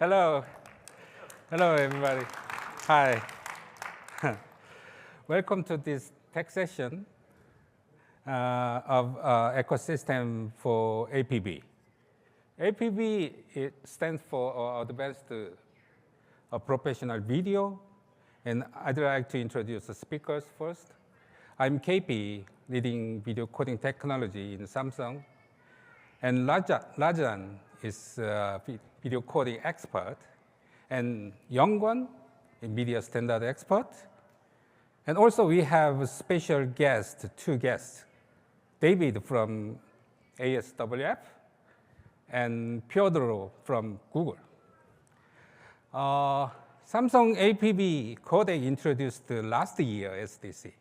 Hello. Hello, everybody. Hi. Welcome to this tech session of ecosystem for APB. APB it stands for Advanced Professional Video, and I'd like to introduce the speakers first. I'm KP, leading video coding technology in Samsung, and Rajan is a video coding expert, and Youngwon, a media standard expert. And also we have a special guest, two guests, David from ASWF and Piotr from Google. Samsung APB codec introduced last year, SDC.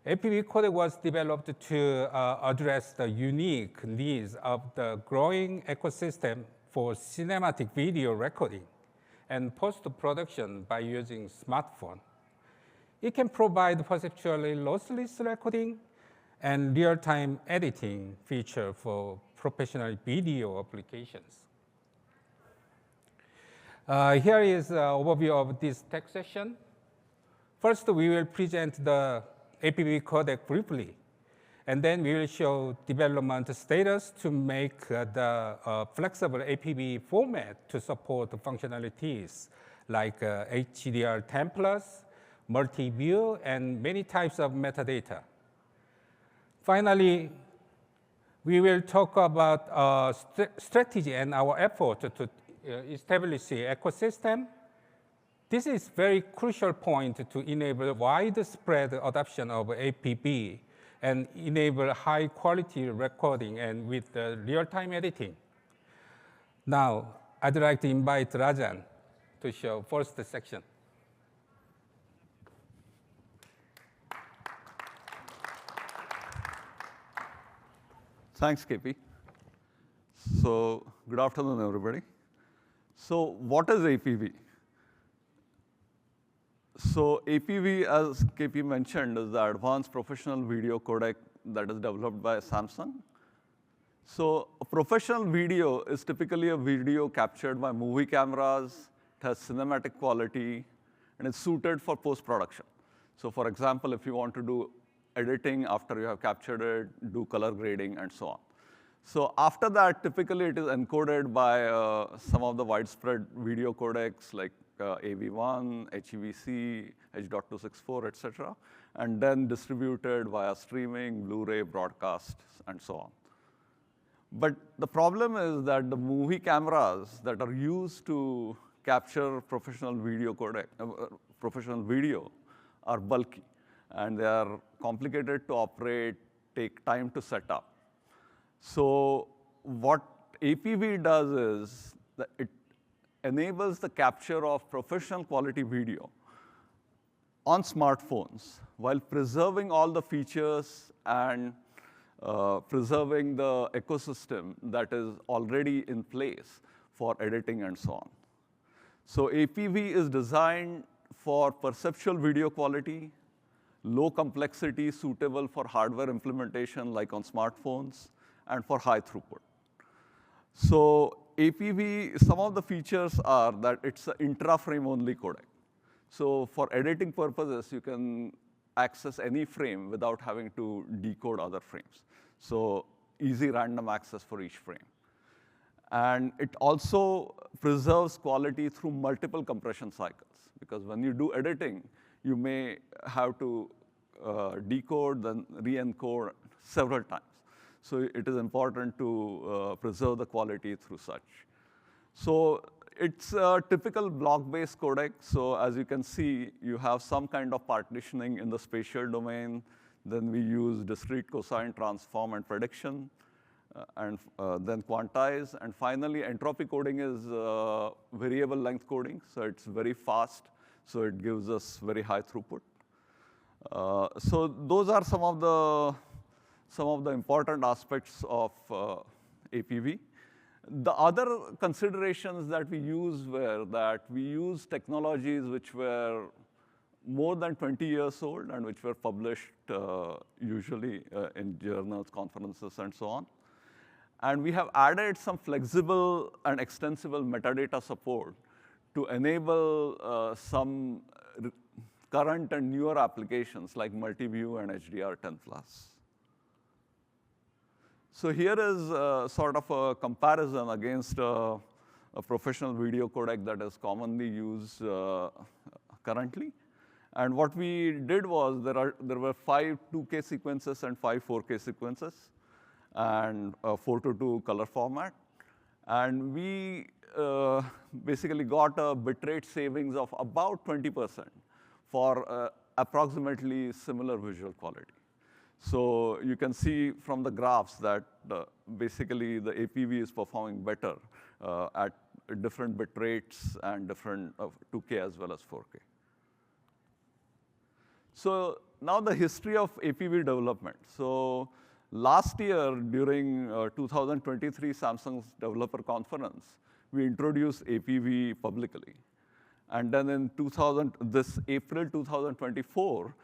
APB codec was developed to address the unique needs of the growing ecosystem for cinematic video recording and post-production by using smartphone. It can provide perceptually lossless recording and real-time editing feature for professional video applications. Here is an overview of this tech session. First, we will present the APB codec briefly, and then we will show development status to make the flexible APB format to support functionalities like HDR10+, multi-view, and many types of metadata. Finally, we will talk about strategy and our effort to establish an ecosystem. This is a very crucial point to enable widespread adoption of APB and enable high-quality recording and with real-time editing. Now, I'd like to invite Rajan to show first section. Thanks, KP. So, good afternoon, everybody. So, what is APB? So, APB, as KP mentioned, is the advanced professional video codec that is developed by Samsung. So, a professional video is typically a video captured by movie cameras. It has cinematic quality, and it's suited for post-production. So, for example, if you want to do editing after you have captured it, do color grading, and so on. So after that, typically it is encoded by some of the widespread video codecs like AV1, HEVC, H.264, et cetera, and then distributed via streaming, Blu-ray, broadcast, and so on. But the problem is that the movie cameras that are used to capture professional video are bulky, and they are complicated to operate, take time to set up. So what APB does is that it enables the capture of professional quality video on smartphones while preserving all the features and preserving the ecosystem that is already in place for editing and so on. So APB is designed for perceptual video quality, low complexity, suitable for hardware implementation like on smartphones, and for high throughput. So APB, some of the features are that it's an intra-frame only codec. So for editing purposes, you can access any frame without having to decode other frames. So easy random access for each frame. And it also preserves quality through multiple compression cycles, because when you do editing, you may have to decode, then re-encode several times. So it is important to preserve the quality through such. So it's a typical block-based codec. So as you can see, you have some kind of partitioning in the spatial domain. Then we use discrete cosine transform and prediction, and then quantize. And finally, entropy coding is variable length coding. So it's very fast. So it gives us very high throughput. So those are some of the important aspects of APB. The other considerations that we use were that we use technologies which were more than 20 years old and which were published usually in journals, conferences, and so on. And we have added some flexible and extensible metadata support to enable some current and newer applications like multi-view and HDR10+. So here is sort of a comparison against a professional video codec that is commonly used currently. And what we did was there were 5 2K sequences and 5 4K sequences, and a 4:2 color format. And we basically got a bitrate savings of about 20% for approximately similar visual quality. So you can see from the graphs that basically the APV is performing better at different bit rates and different 2K as well as 4K. So now the history of APV development. So last year during 2023 Samsung's developer conference, we introduced APV publicly. And then in this April 2024,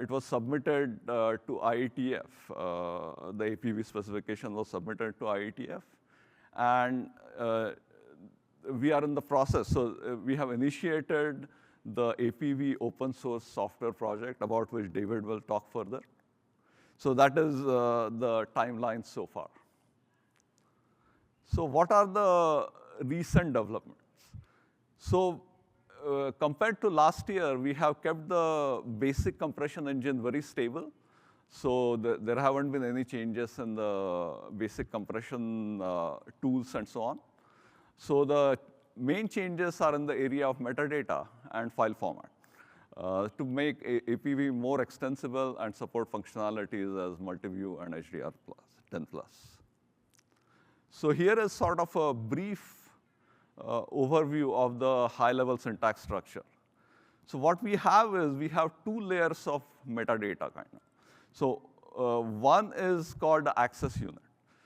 it was submitted to IETF. The APV specification was submitted to IETF. And we are in the process. So we have initiated the APV open source software project, about which David will talk further. So that is the timeline so far. So what are the recent developments? So compared to last year, we have kept the basic compression engine very stable. So there haven't been any changes in the basic compression tools and so on. So the main changes are in the area of metadata and file format to make APV more extensible and support functionalities as multi-view and HDR10+. So here is sort of a brief overview of the high-level syntax structure. So what we have is we have 2 layers of metadata kind of. So one is called the access unit.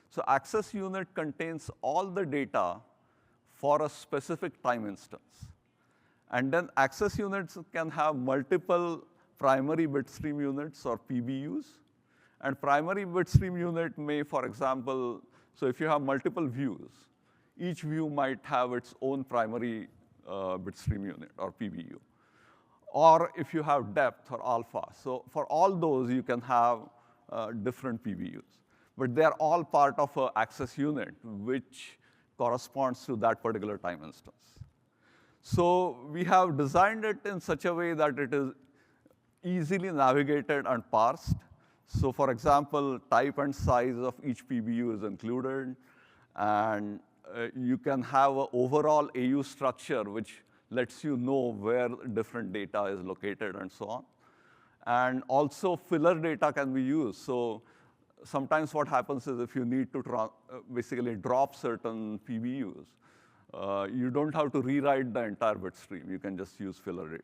So access unit contains all the data for a specific time instance. And then access units can have multiple primary bitstream units or PBUs. And primary bitstream unit may, for example, so if you have multiple views, each view might have its own primary bitstream unit or PBU. Or if you have depth or alpha. So for all those, you can have different PBUs. But they're all part of an access unit, which corresponds to that particular time instance. So we have designed it in such a way that it is easily navigated and parsed. So for example, type and size of each PBU is included. And you can have an overall AU structure, which lets you know where different data is located and so on. And also filler data can be used. So sometimes what happens is if you need to basically drop certain PBUs, you don't have to rewrite the entire bit stream. You can just use filler data.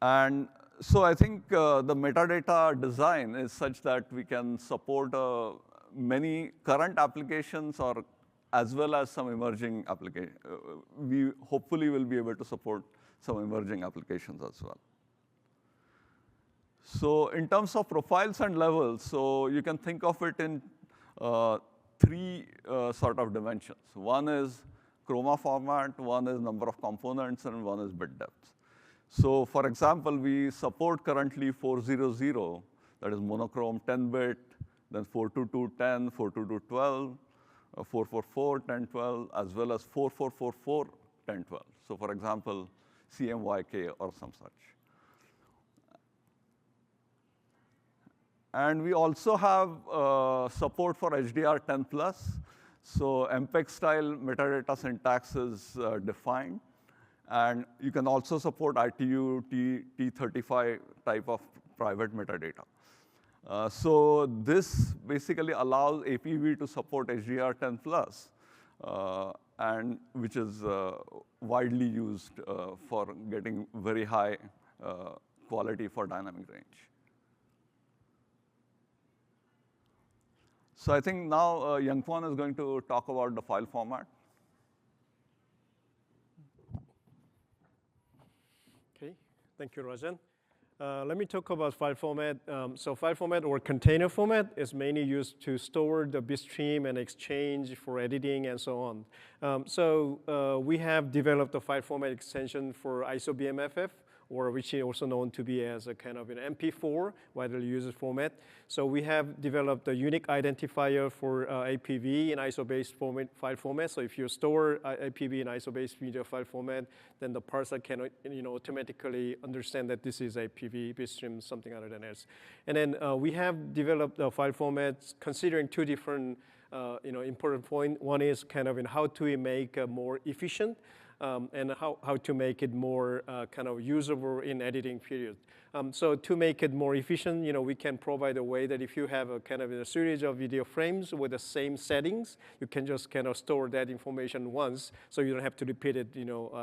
And so I think the metadata design is such that we can support many current applications or as well as some emerging applications. We hopefully will be able to support some emerging applications as well. So in terms of profiles and levels, so you can think of it in 3 sort of dimensions. One is chroma format, one is number of components, and one is bit depth. So for example, we support currently 400, that is monochrome 10-bit, then 42210, 42212, 444, 1012, as well as 4444, 1012. So for example, CMYK or some such. And we also have support for HDR10+. So MPEG style metadata syntax is defined. And you can also support ITU T35 type of private metadata. So this basically allows APV to support HDR10+, and which is widely used for getting very high quality for dynamic range. So I think now Youngkwan is going to talk about the file format. Okay, thank you, Rajan. Let me talk about file format. So file format or container format is mainly used to store the bitstream and exchange for editing and so on. We have developed a file format extension for ISO-BMFF, or which is also known to be as a kind of an MP4, widely used format. So we have developed a unique identifier for APV in ISO-based file format. So if you store APV in ISO-based video file format, then the parser can automatically understand that this is APV bitstream, something other than else. And then we have developed file formats considering two different important points. One is kind of in how to make more efficient, and how to make it more kind of usable in editing period. So to make it more efficient, we can provide a way that if you have a kind of a series of video frames with the same settings, you can just kind of store that information once, so you don't have to repeat it,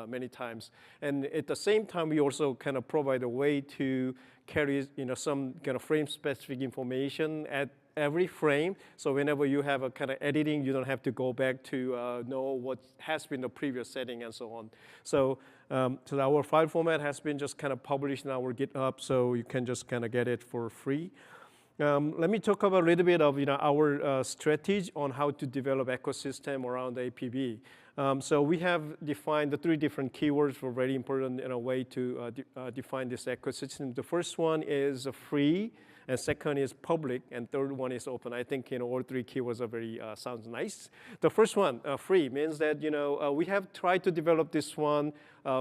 many times. And at the same time, we also kind of provide a way to carry, some kind of frame-specific information at every frame, so whenever you have a kind of editing, you don't have to go back to know what has been the previous setting and so on. So our file format has been just kind of published in our GitHub, so you can just kind of get it for free. Let me talk about a little bit of our strategy on how to develop ecosystem around APB. So we have defined the 3 different keywords for very important in a way to define this ecosystem. The first one is free, and second is public, and third one is open. I think all 3 keywords are very sounds nice. The first one, free, means that we have tried to develop this one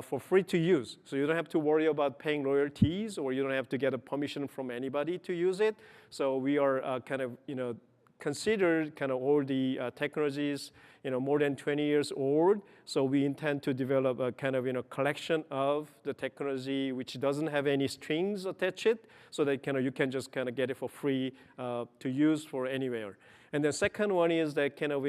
for free to use, so you don't have to worry about paying royalties, or you don't have to get a permission from anybody to use it. So we are kind of considered kind of all the technologies more than 20 years old. So we intend to develop a kind of collection of the technology which doesn't have any strings attached, so that you can just kind of get it for free to use for anywhere. And the second one is that kind of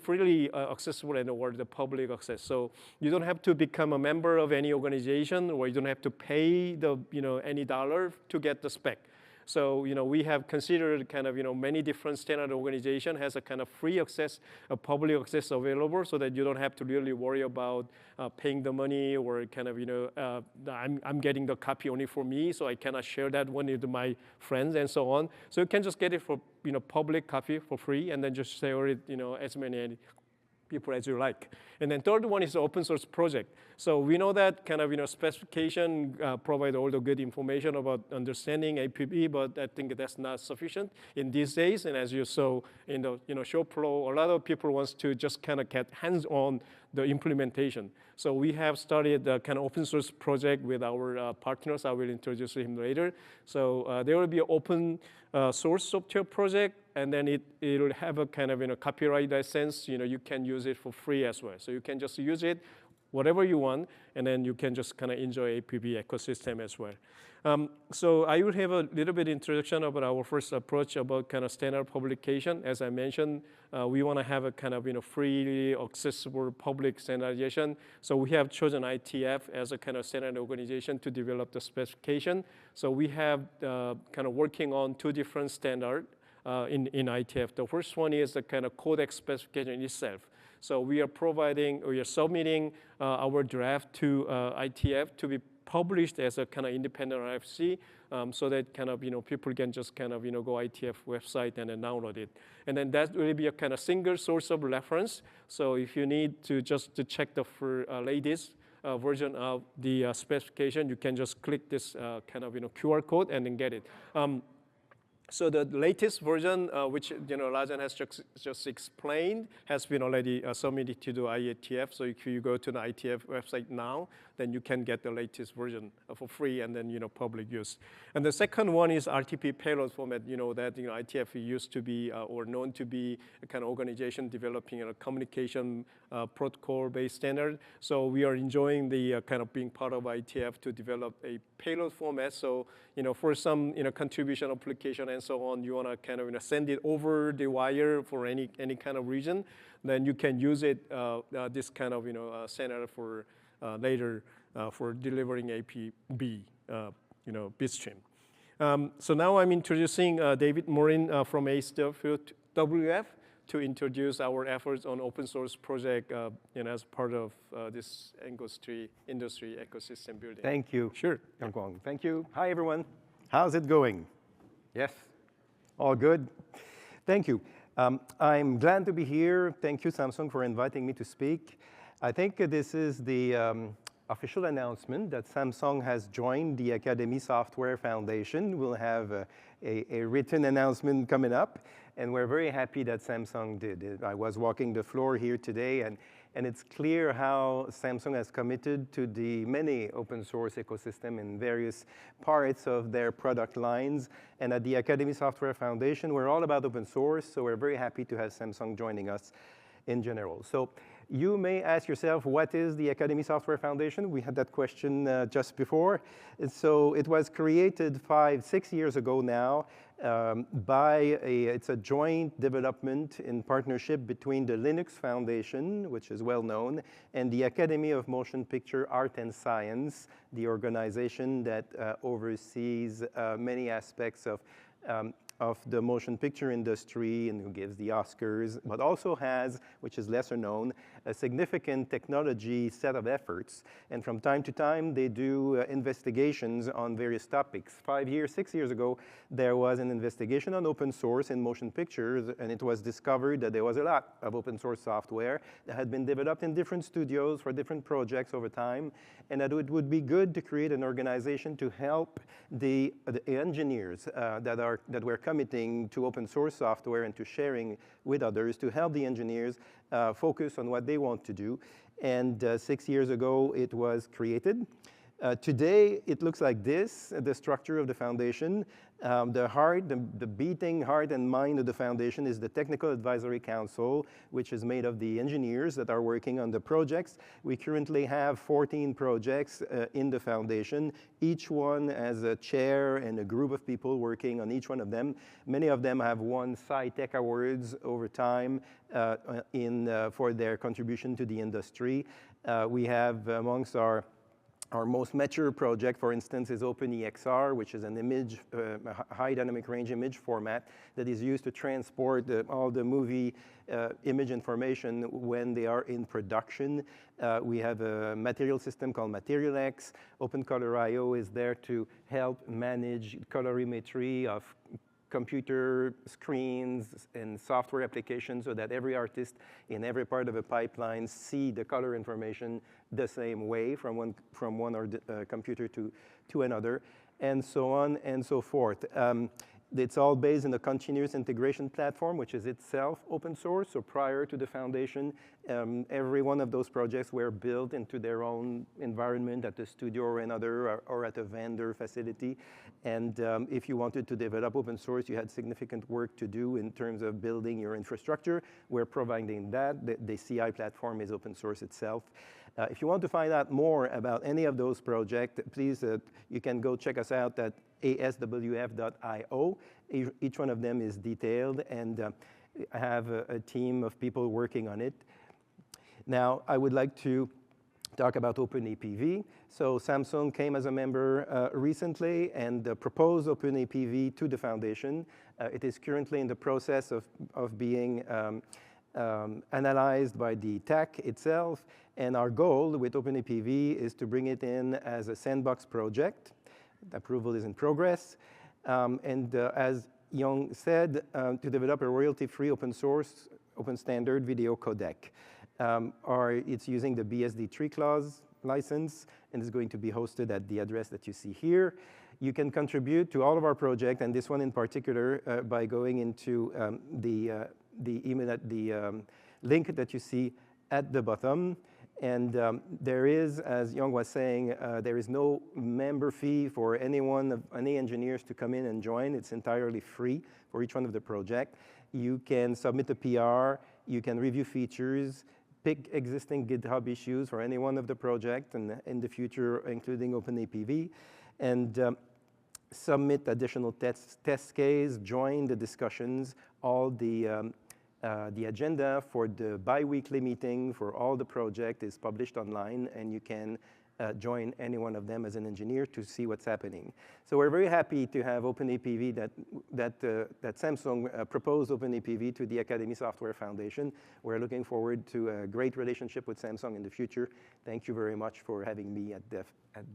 freely accessible and or the public access. So you don't have to become a member of any organization, or you don't have to pay the any dollar to get the spec. So we have considered kind of many different standard organization has a kind of free access, a public access available, so that you don't have to really worry about paying the money, or kind of I'm getting the copy only for me, so I cannot share that one with my friends and so on. So you can just get it for public copy for free, and then just share it as many people as you like. And then third one is the open source project. So we know that kind of specification provide all the good information about understanding APB, but I think that's not sufficient in these days. And as you saw in the show flow, a lot of people wants to just kind of get hands on the implementation. So we have started a kind of open source project with our partners. I will introduce him later. So there will be an open source software project, and then it will have a kind of copyright license. You can use it for free as well. So you can just use it whatever you want, and then you can just kind of enjoy APB ecosystem as well. So I will have a little bit introduction about our first approach about kind of standard publication. As I mentioned, we want to have a kind of freely accessible public standardization. So we have chosen IETF as a kind of standard organization to develop the specification. So we have kind of working on 2 different standards in IETF. The first one is the kind of Codec specification itself. So we are submitting our draft to IETF to be published as a kind of independent RFC, so that kind of people can just kind of go IETF website and then download it. And then that will be a kind of single source of reference. So if you need to just to check the latest version of the specification, you can just click this kind of QR code and then get it. So the latest version, which Rajan has just explained, has been already submitted to the IETF. So if you go to the IETF website now, then you can get the latest version for free, and then public use. And the second one is RTP payload format. That IETF used to be or known to be a kind of organization developing a communication protocol-based standard. So we are enjoying the kind of being part of IETF to develop a payload format. So for some contribution application and so on, you want to kind of send it over the wire for any kind of region, then you can use it this kind of standard for later for delivering APB bitstream. So now I'm introducing David Morin from ASWF. to introduce our efforts on open source project as part of this industry ecosystem building. Thank you. Sure. Yang-Kwong. Thank you. Hi, everyone. How's it going? Yes? All good? Thank you. I'm glad to be here. Thank you, Samsung, for inviting me to speak. I think this is the official announcement that Samsung has joined the Academy Software Foundation. We'll have a written announcement coming up, and we're very happy that Samsung did. I was walking the floor here today, and it's clear how Samsung has committed to the many open source ecosystem in various parts of their product lines. And at the Academy Software Foundation, we're all about open source, so we're very happy to have Samsung joining us in general. So you may ask yourself, what is the Academy Software Foundation? We had that question just before. And so it was created 5-6 years ago now it's a joint development in partnership between the Linux Foundation, which is well known, and the Academy of Motion Picture Art and Science, the organization that oversees many aspects of the motion picture industry and who gives the Oscars, but also has, which is lesser known, a significant technology set of efforts. And from time to time, they do investigations on various topics. 6 years ago, there was an investigation on open source in motion pictures, and it was discovered that there was a lot of open source software that had been developed in different studios for different projects over time, and that it would be good to create an organization to help the engineers that were committing to open source software and to sharing with others, to help the engineers focus on what they want to do. And 6 years ago, it was created. Today, it looks like this, the structure of the foundation. The beating heart and mind of the foundation is the Technical Advisory Council, which is made of the engineers that are working on the projects. We currently have 14 projects in the foundation. Each one has a chair and a group of people working on each one of them. Many of them have won Sci-Tech Awards over time for their contribution to the industry. We have amongst our most mature project, for instance, is OpenEXR, which is an image, high dynamic range image format that is used to transport all the movie image information when they are in production. We have a material system called MaterialX. OpenColor.io is there to help manage colorimetry of computer screens and software applications so that every artist in every part of a pipeline see the color information the same way from one computer to another, and so on and so forth. It's all based in a continuous integration platform, which is itself open source. So prior to the foundation, every one of those projects were built into their own environment at the studio or another, or at a vendor facility. And if you wanted to develop open source, you had significant work to do in terms of building your infrastructure. We're providing that. The CI platform is open source itself. If you want to find out more about any of those projects, please, you can go check us out at ASWF.io. Each one of them is detailed, and I have a team of people working on it. Now, I would like to talk about OpenAPV. So Samsung came as a member recently and proposed OpenAPV to the foundation. It is currently in the process of being analyzed by the TAC itself, and our goal with OpenAPV is to bring it in as a sandbox project. The approval is in progress, and as Young said, to develop a royalty-free open source, open standard video codec. It's using the BSD3 clause license, and is going to be hosted at the address that you see here. You can contribute to all of our projects, and this one in particular, by going into the link that you see at the bottom. And there is, as Young was saying, there is no member fee for any engineers to come in and join. It's entirely free for each one of the project. You can submit a PR, you can review features, pick existing GitHub issues for any one of the project, and in the future, including OpenAPV, and submit additional test case, join the discussions. All the agenda for the bi-weekly meeting for all the project is published online, and you can join any one of them as an engineer to see what's happening. So we're very happy to have OpenAPV, that Samsung proposed OpenAPV to the Academy Software Foundation. We're looking forward to a great relationship with Samsung in the future. Thank you very much for having me at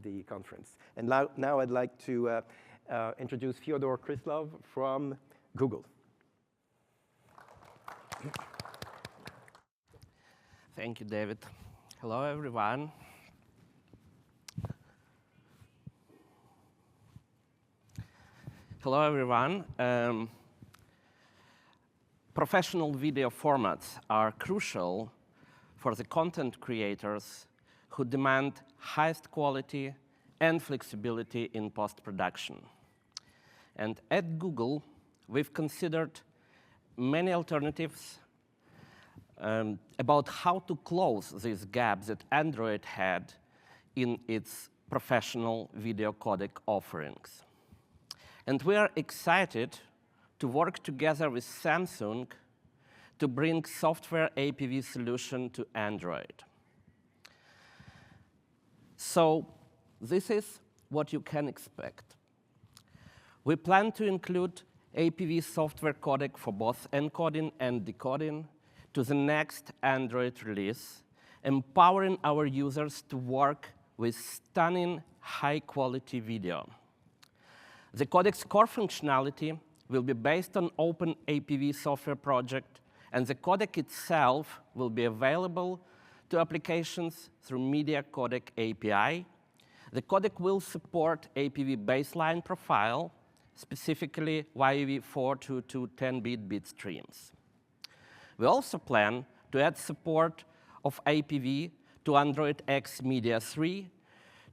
the conference. And now I'd like to introduce Fyodor Kryslov from Google. Thank you, David. Hello, everyone. Hello, everyone. Professional video formats are crucial for the content creators who demand highest quality and flexibility in post-production. And at Google, we've considered many alternatives about how to close these gaps that Android had in its professional video codec offerings. And we are excited to work together with Samsung to bring software APV solution to Android. So this is what you can expect. We plan to include APV software codec for both encoding and decoding to the next Android release, empowering our users to work with stunning high-quality video. The codec's core functionality will be based on OpenAPV software project, and the codec itself will be available to applications through Media Codec API. The codec will support APV baseline profile, specifically YEV4 to 10-bit bit streams. We also plan to add support of APV to Android X Media 3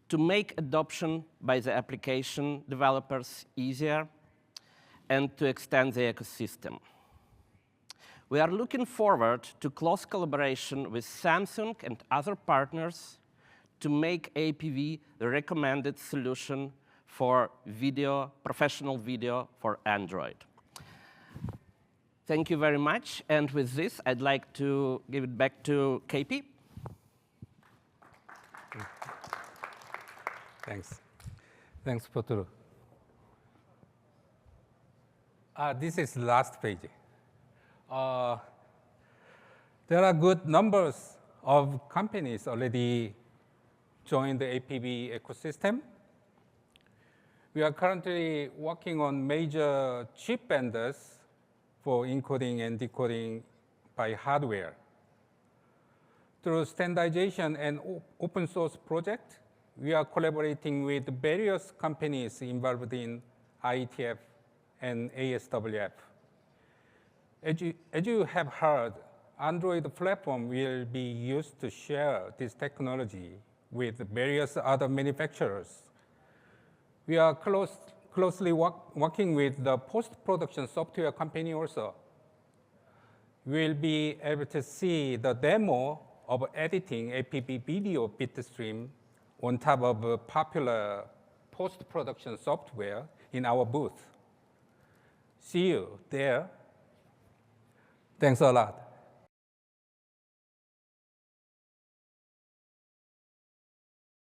to make adoption by the application developers easier and to extend the ecosystem. We are looking forward to close collaboration with Samsung and other partners to make APV the recommended solution for video, professional video for Android. Thank you very much. And with this, I'd like to give it back to KP. Thanks. Thanks, Poturu. This is the last page. There are good numbers of companies already joined the APV ecosystem. We are currently working on major chip vendors for encoding and decoding by hardware. Through standardization and open source project, we are collaborating with various companies involved in IETF and ASWF. As you have heard, Android platform will be used to share this technology with various other manufacturers. We are closely working with the post-production software company also. We'll be able to see the demo of editing APV video bitstream on top of popular post-production software in our booth. See you there. Thanks a lot.